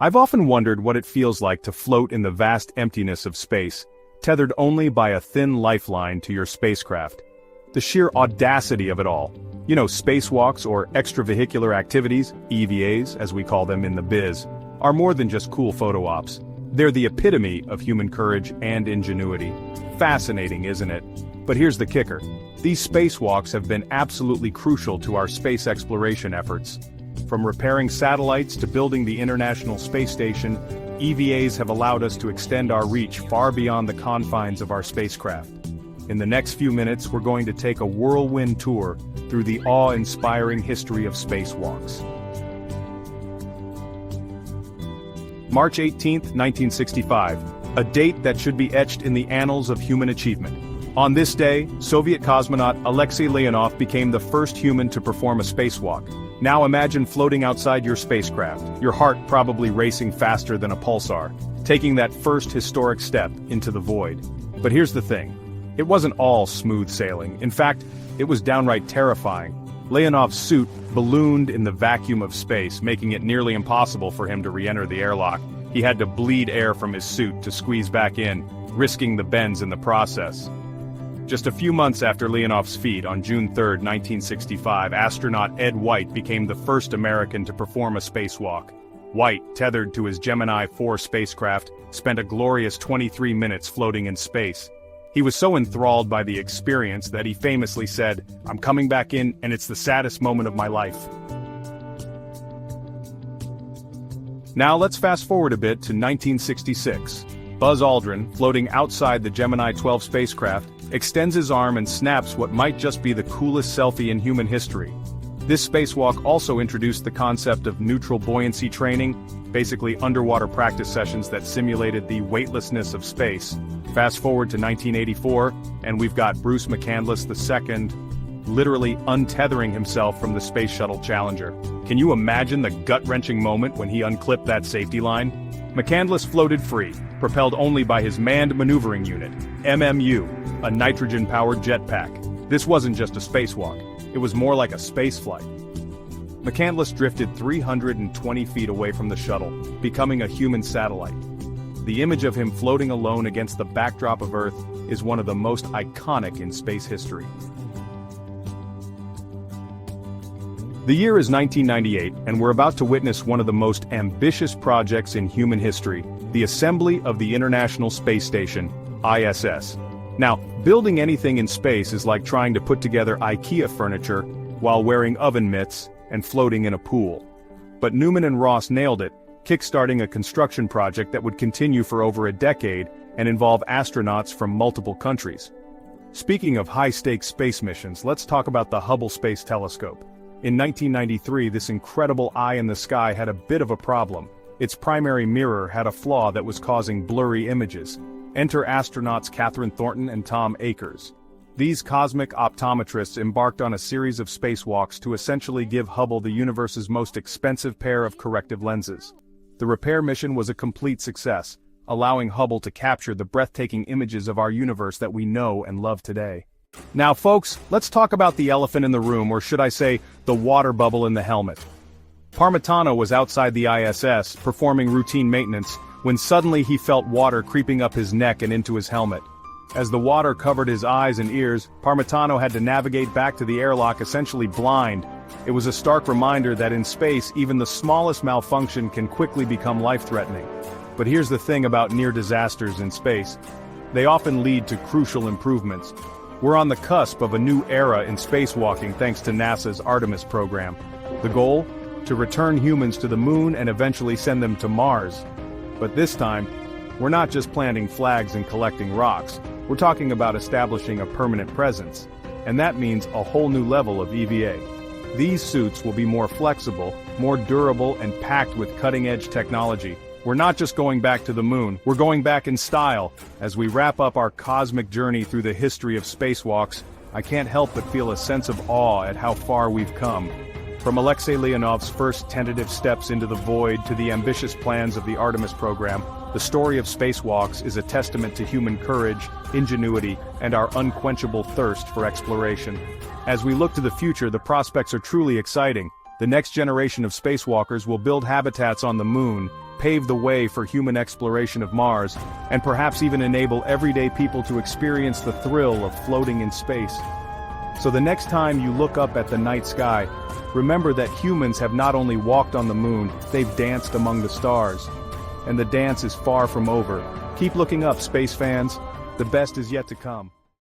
I've often wondered what it feels like to float in the vast emptiness of space, tethered only by a thin lifeline to your spacecraft. The sheer audacity of it all. You know, spacewalks or extravehicular activities, EVAs as we call them in the biz, are more than just cool photo ops. They're the epitome of human courage and ingenuity. Fascinating, isn't it? But here's the kicker. These spacewalks have been absolutely crucial to our space exploration efforts. From repairing satellites to building the International Space Station, EVAs have allowed us to extend our reach far beyond the confines of our spacecraft. In the next few minutes, we're going to take a whirlwind tour through the awe-inspiring history of spacewalks. March 18, 1965, a date that should be etched in the annals of human achievement. On this day, Soviet cosmonaut Alexei Leonov became the first human to perform a spacewalk. Now imagine floating outside your spacecraft, your heart probably racing faster than a pulsar, taking that first historic step into the void. But here's the thing. It wasn't all smooth sailing. In fact, it was downright terrifying. Leonov's suit ballooned in the vacuum of space, making it nearly impossible for him to re-enter the airlock. He had to bleed air from his suit to squeeze back in, risking the bends in the process. Just a few months after Leonov's feat, on June 3, 1965, astronaut Ed White became the first American to perform a spacewalk. White, tethered to his Gemini 4 spacecraft, spent a glorious 23 minutes floating in space. He was so enthralled by the experience that he famously said, "I'm coming back in, and it's the saddest moment of my life." Now let's fast forward a bit to 1966. Buzz Aldrin, floating outside the Gemini 12 spacecraft, extends his arm and snaps what might just be the coolest selfie in human history. This spacewalk also introduced the concept of neutral buoyancy training, basically underwater practice sessions that simulated the weightlessness of space. Fast forward to 1984, and we've got Bruce McCandless II literally untethering himself from the Space Shuttle Challenger. Can you imagine the gut-wrenching moment when he unclipped that safety line? McCandless floated free, propelled only by his Manned Maneuvering Unit, MMU, a nitrogen-powered jetpack. This wasn't just a spacewalk, it was more like a spaceflight. McCandless drifted 320 feet away from the shuttle, becoming a human satellite. The image of him floating alone against the backdrop of Earth is one of the most iconic in space history. The year is 1998, and we're about to witness one of the most ambitious projects in human history, the assembly of the International Space Station, ISS. Now, building anything in space is like trying to put together IKEA furniture while wearing oven mitts and floating in a pool. But Newman and Ross nailed it, kickstarting a construction project that would continue for over a decade and involve astronauts from multiple countries. Speaking of high-stakes space missions, let's talk about the Hubble Space Telescope. In 1993, this incredible eye in the sky had a bit of a problem. Its primary mirror had a flaw that was causing blurry images. Enter astronauts Catherine Thornton and Tom Akers. These cosmic optometrists embarked on a series of spacewalks to essentially give Hubble the universe's most expensive pair of corrective lenses. The repair mission was a complete success, allowing Hubble to capture the breathtaking images of our universe that we know and love today. Now folks, let's talk about the elephant in the room, or should I say, the water bubble in the helmet. Parmitano was outside the ISS, performing routine maintenance, when suddenly he felt water creeping up his neck and into his helmet. As the water covered his eyes and ears, Parmitano had to navigate back to the airlock essentially blind. It was a stark reminder that in space, even the smallest malfunction can quickly become life-threatening. But here's the thing about near disasters in space. They often lead to crucial improvements. We're on the cusp of a new era in spacewalking thanks to NASA's Artemis program. The goal? To return humans to the moon and eventually send them to Mars. But this time, we're not just planting flags and collecting rocks. We're talking about establishing a permanent presence. And that means a whole new level of EVA. These suits will be more flexible, more durable, and packed with cutting-edge technology. We're not just going back to the moon, we're going back in style. As we wrap up our cosmic journey through the history of spacewalks, I can't help but feel a sense of awe at how far we've come. From Alexei Leonov's first tentative steps into the void to the ambitious plans of the Artemis program, the story of spacewalks is a testament to human courage, ingenuity, and our unquenchable thirst for exploration. As we look to the future, the prospects are truly exciting. The next generation of spacewalkers will build habitats on the moon, pave the way for human exploration of Mars, and perhaps even enable everyday people to experience the thrill of floating in space. So the next time you look up at the night sky, remember that humans have not only walked on the moon, they've danced among the stars. And the dance is far from over. Keep looking up, space fans. The best is yet to come.